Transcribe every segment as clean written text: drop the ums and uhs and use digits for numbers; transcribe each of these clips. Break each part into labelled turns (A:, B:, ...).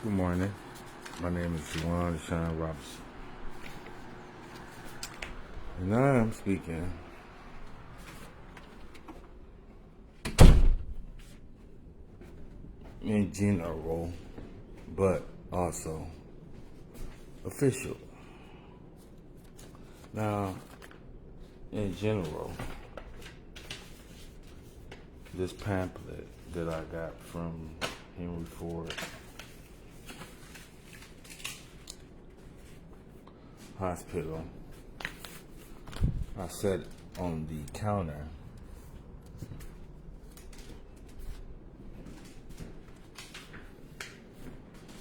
A: Good morning. My name is Juwan Deshawn Robinson. And I am speaking in general, but also official. Now, in general, this pamphlet that I got from Henry Ford Hospital, I set it on the counter.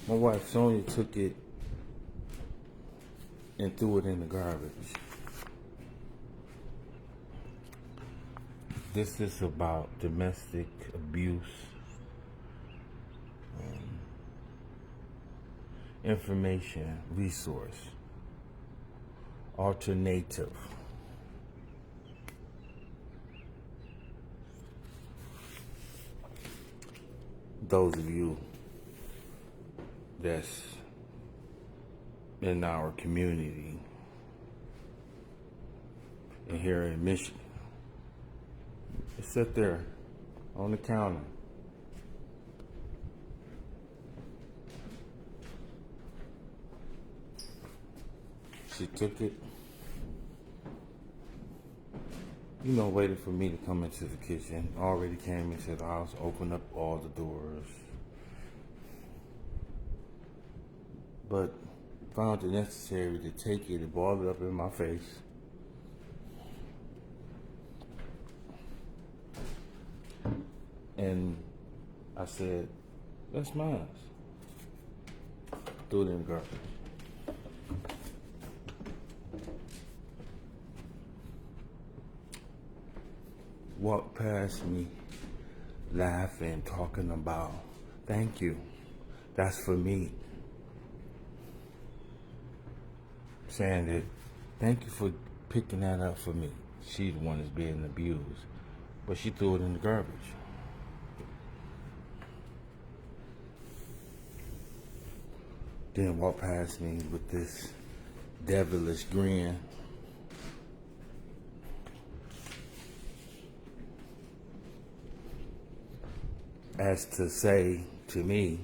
A: My wife Sonia took it and threw it in the garbage. This is about domestic abuse, information, resource, alternative. Those of you that's in our community and here in Michigan, it's sit there on the counter. She took it, waited for me to come into the kitchen. Already came into the house, opened up all the doors, but found it necessary to take it and ball it up in my face. And I said, "That's mine." Threw it in the garbage. Walked past me, laughing, talking about, "Thank you. That's for me." Saying that, "Thank you for picking that up for me." She's the one that's being abused, but she threw it in the garbage. Then walked past me with this devilish grin. As to say to me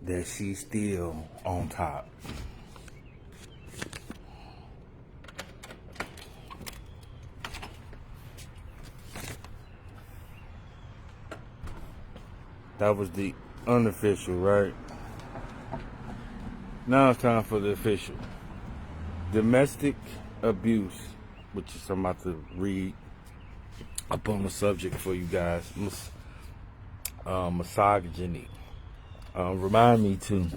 A: that she's still on top. That was the unofficial, right? Now it's time for the official. Domestic abuse, which is I'm about to read up on the subject for you guys. Misogyny. Remind me to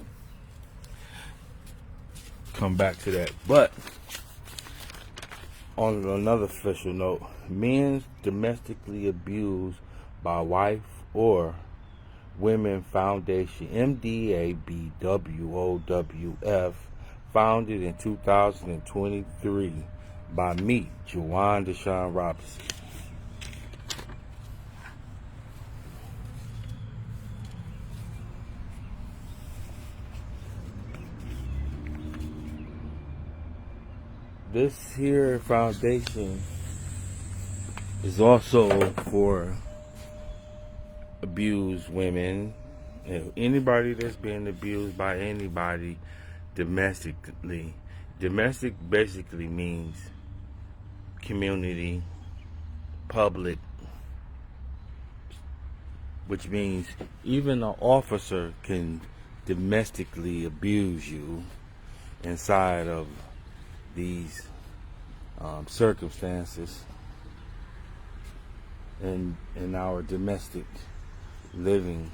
A: come back to that. But on another official note, men domestically abused by wife or Women Foundation, MDABWOWF, founded in 2023 by me, Juwan Deshawn Robinson. This here foundation is also for abused women, anybody that's being abused by anybody domestically. Domestic basically means community, public, which means even an officer can domestically abuse you inside of these circumstances in our domestic living.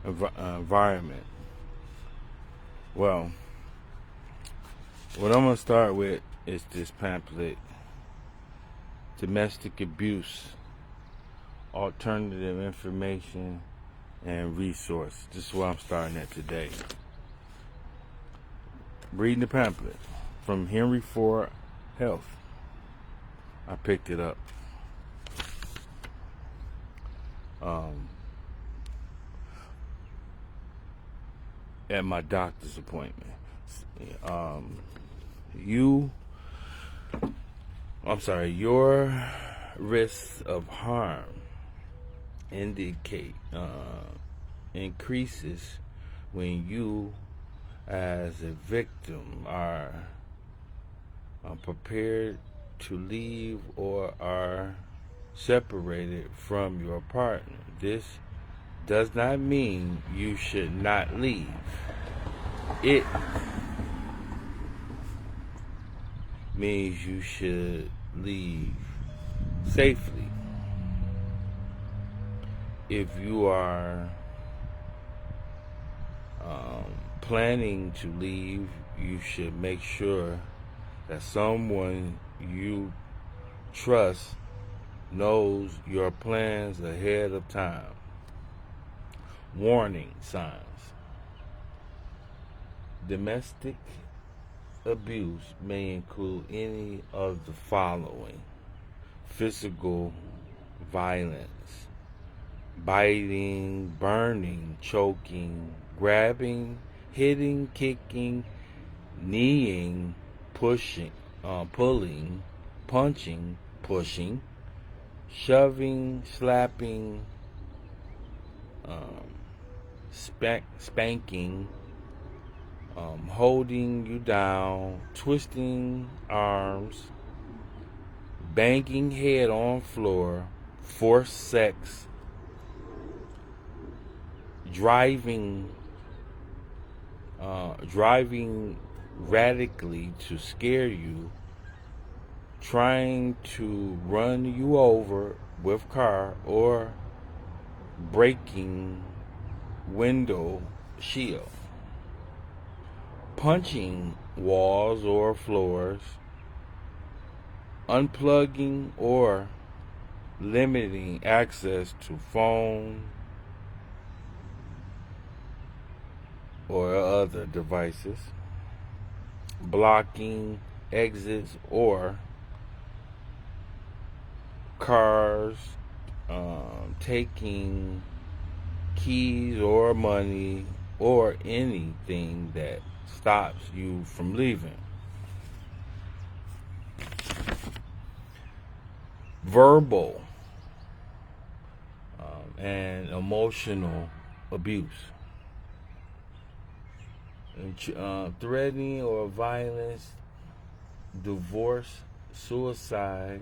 A: Environment. Well, what I'm going to start with is this pamphlet, Domestic Abuse, Alternative Information and Resource. This is where I'm starting at today. Reading the pamphlet from Henry Ford Health. I picked it up. um, at my doctor's appointment. Um, you, I'm sorry, your risks of harm increases when you, as a victim, are prepared to leave or are separated from your partner. This does not mean you should not leave. It means you should leave safely. If you are planning to leave, you should make sure that someone you trust knows your plans ahead of time. Warning signs. Domestic abuse may include any of the following: physical violence, biting, burning, choking, grabbing, hitting, kicking, kneeing, pushing, pulling, punching, pushing, shoving, slapping, spanking, holding you down, twisting arms, banging head on floor, forced sex, driving radically to scare you, trying to run you over with car, or breaking window shield, punching walls or floors, unplugging or limiting access to phone or other devices, blocking exits or cars, taking keys or money or anything that stops you from leaving. Verbal and emotional abuse. Threatening or violence, divorce, suicide,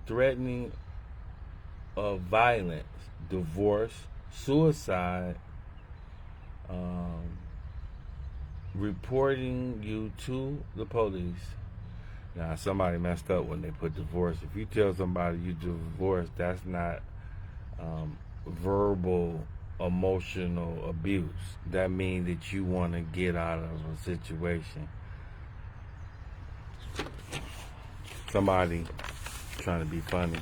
A: threatening of violence, divorce, suicide, reporting you to the police. Now, somebody messed up when they put divorce. If you tell somebody you divorced, that's not verbal emotional abuse. That means that you want to get out of a situation. Somebody trying to be funny.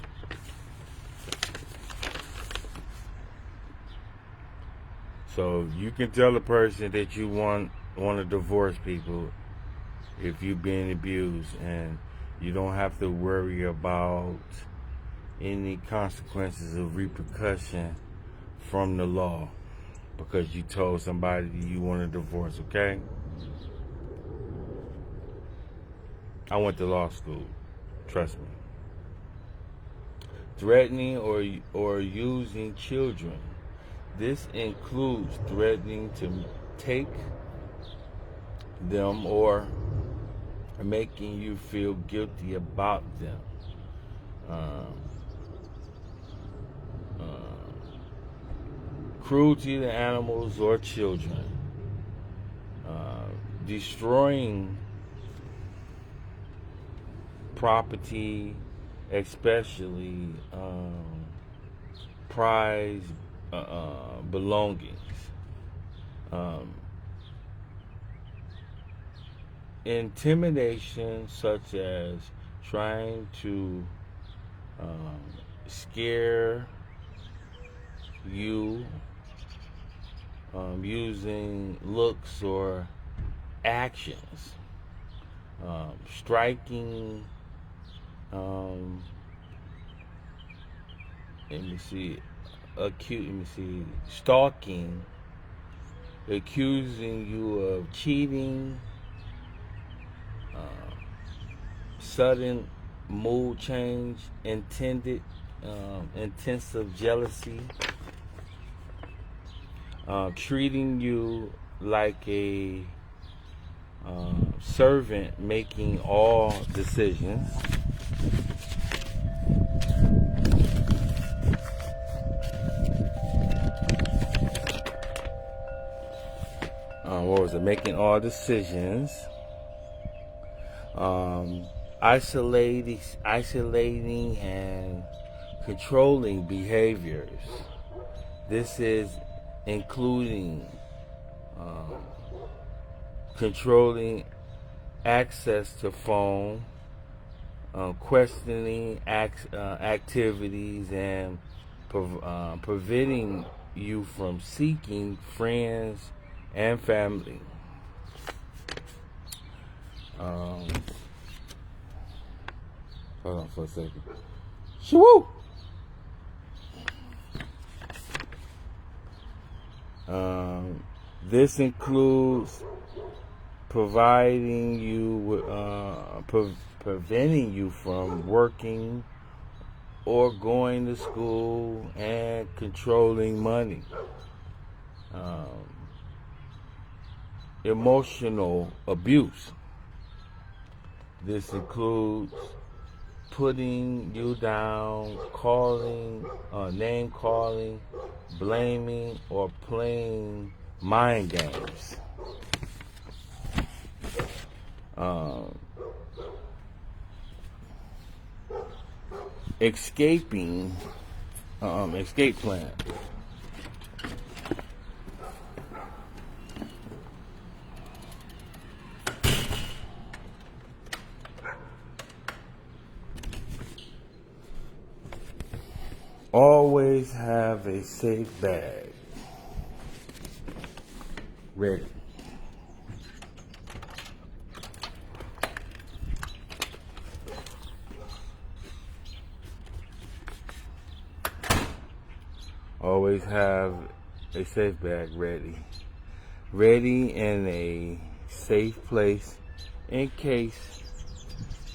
A: So you can tell a person that you want to divorce people if you've been abused, and you don't have to worry about any consequences of repercussion from the law because you told somebody you want a divorce, okay? I went to law school, trust me. Threatening or using children. This includes threatening to take them or making you feel guilty about them. Cruelty to animals or children. Destroying property, especially prized belongings. Intimidation, such as trying to scare you, using looks or actions, striking, let me see, stalking, accusing you of cheating, sudden mood change, intensive jealousy, treating you like a servant, making all decisions. What was it? Making all decisions. Isolating and controlling behaviors. This is including controlling access to phone, questioning activities, and preventing you from seeking friends and family. Hold on for a second. Shoo! This includes providing you with, preventing you from working or going to school, and controlling money. Emotional abuse. This includes putting you down, name calling, blaming, or playing mind games. Escape plan. Always have a safe bag ready. Always have a safe bag ready. Ready in a safe place in case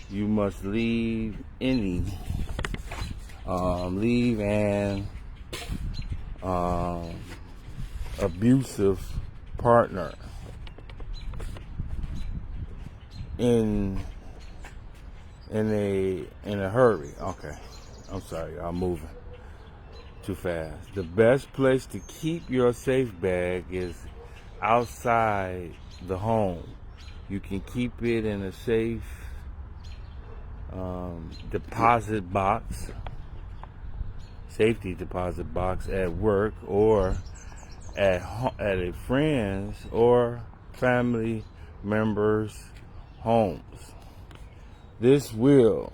A: you must leave an abusive partner in a hurry. Okay, I'm sorry, I'm moving too fast. The best place to keep your safe bag is outside the home. You can keep it in a safe safety deposit box at work, or at a friend's or family members' homes. This will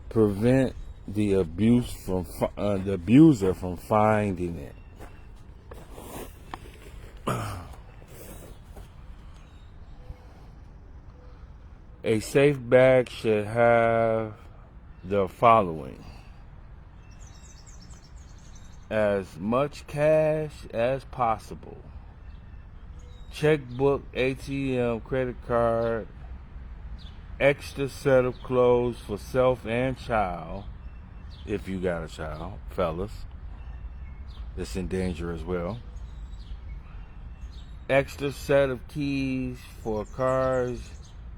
A: prevent the abuser from finding it. A safe bag should have the following: as much cash as possible, checkbook, ATM, credit card, extra set of clothes for self and child, if you got a child, fellas, that's in danger as well. Extra set of keys for cars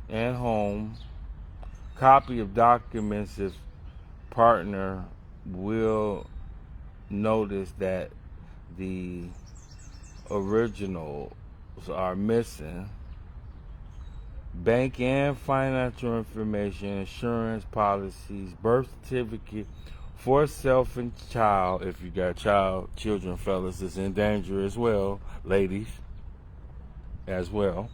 A: and home. Copy of documents if partner will notice that the originals are missing. Bank and financial information, insurance policies, birth certificate for self and child, if you got children, fellas, is in danger as well, ladies, as well.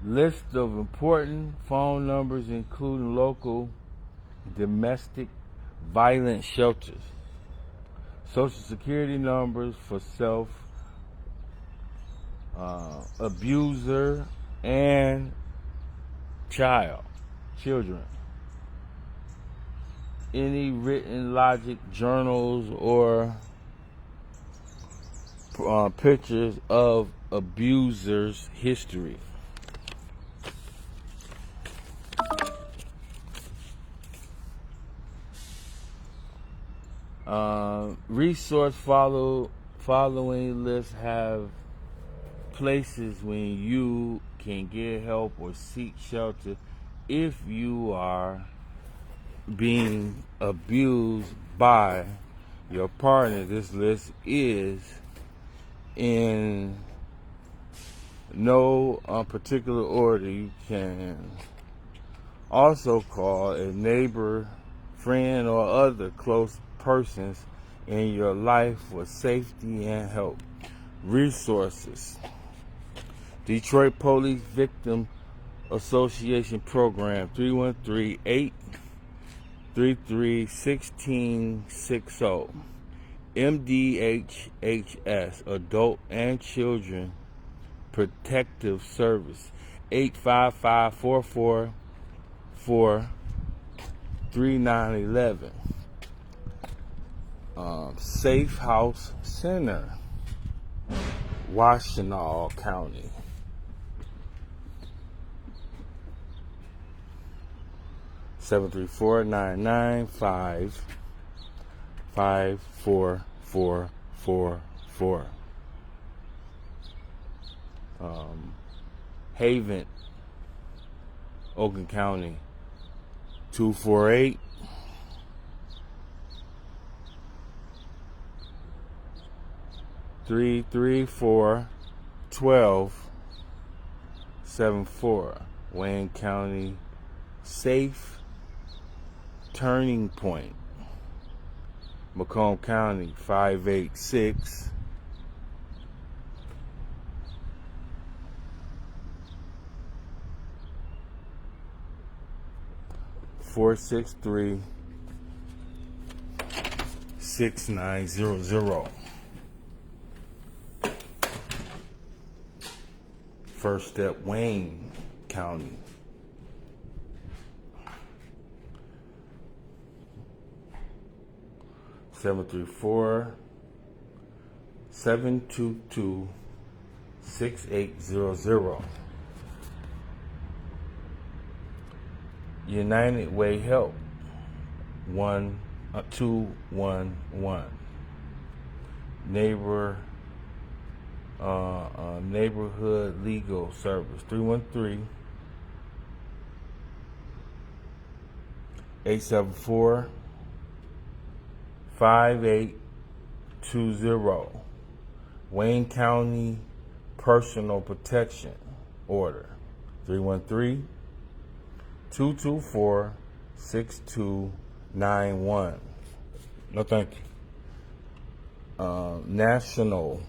A: List of important phone numbers, including local domestic violence shelters. Social security numbers for self, abuser, and children. any written logic, journals, or pictures of abusers' history. Resource following lists have places when you can get help or seek shelter if you are being abused by your partner. This list is in no particular order. You can also call a neighbor, friend, or other close persons in your life for safety and help. Resources: Detroit Police Victim Association Program, 313-833-1660. MDHHS, Adult and Children Protective Service, 855-444-3911. Safe House Center, Washtenaw County. Seven 734-995-54444. Haven, Oakland County, 248 334-1274. Wayne County, Safe Turning Point, Macomb County, 586 463 6900. First Step, Wayne County, 734-722-6800. United Way Help, 211. Neighborhood Legal Service, 313-874-5820. Wayne County Personal Protection Order, 313-224-6291. No, thank you. National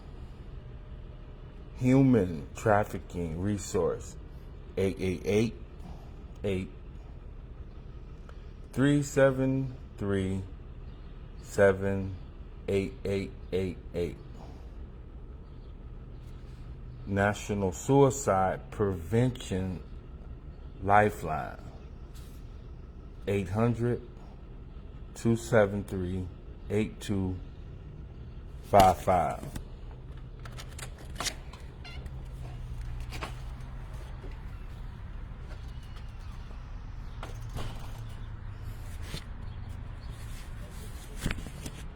A: Human Trafficking Resource, 888-373-78888. National Suicide Prevention Lifeline, 800-273-8255.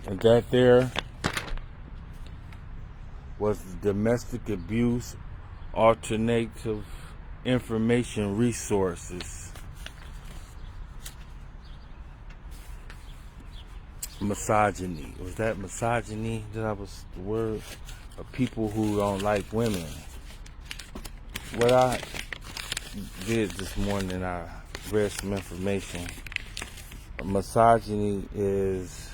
A: And that there was the Domestic Abuse Alternative Information Resources. Misogyny. Was that misogyny? That was the word of people who don't like women. What I did this morning, I read some information. Misogyny is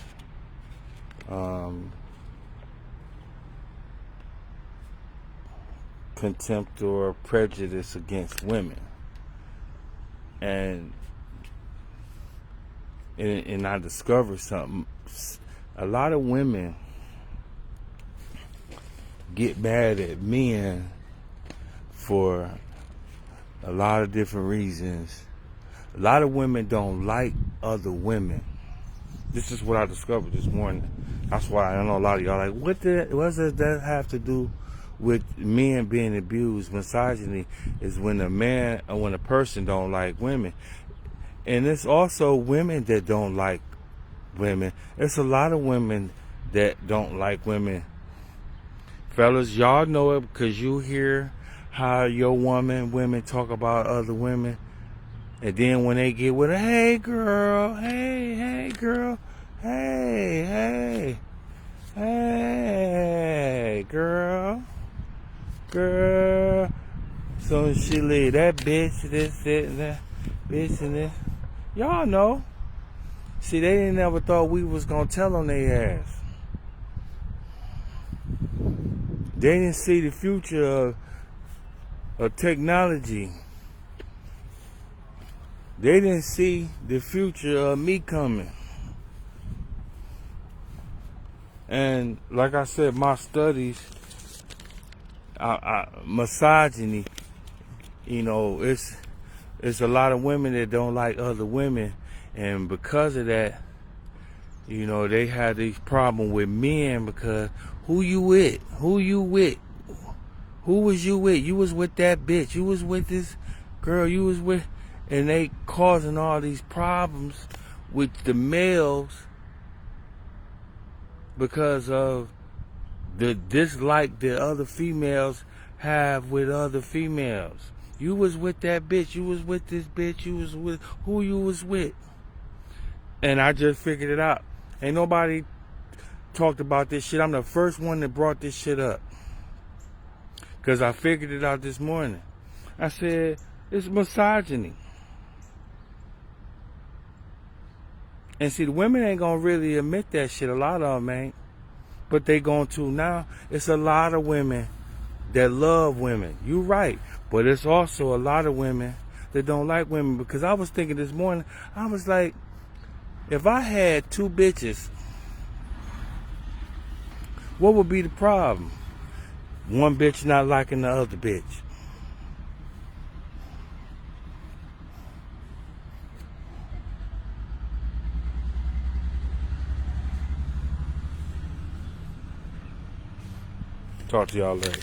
A: contempt or prejudice against women, and I discovered something. A lot of women get mad at men for a lot of different reasons. A lot of women don't like other women. This is what I discovered this morning. That's why I know a lot of y'all like, what does that have to do with men being abused? Misogyny is when a man or when a person don't like women. And it's also women that don't like women. It's a lot of women that don't like women. Fellas, y'all know it because you hear how your women talk about other women. And then when they get with a, hey girl, hey girl, hey girl. So she leave that bitch, this, and that, bitch, and this. Y'all know. See, they didn't ever thought we was gonna tell on their ass. They didn't see the future of technology. They didn't see the future of me coming. And like I said, my studies, misogyny, you know, it's a lot of women that don't like other women. And because of that, you know, they had this problem with men because who you with? Who you with? Who was you with? You was with that bitch. You was with this girl. You was with... And they causing all these problems with the males because of the dislike that other females have with other females. You was with that bitch. You was with this bitch. You was with who you was with. And I just figured it out. Ain't nobody talked about this shit. I'm the first one that brought this shit up. Because I figured it out this morning. I said, it's misogyny. And see, the women ain't gonna really admit that shit. A lot of them ain't. But they going to now. It's a lot of women that love women. You right. But it's also a lot of women that don't like women. Because I was thinking this morning, I was like, if I had two bitches, what would be the problem? One bitch not liking the other bitch. Talk to y'all later.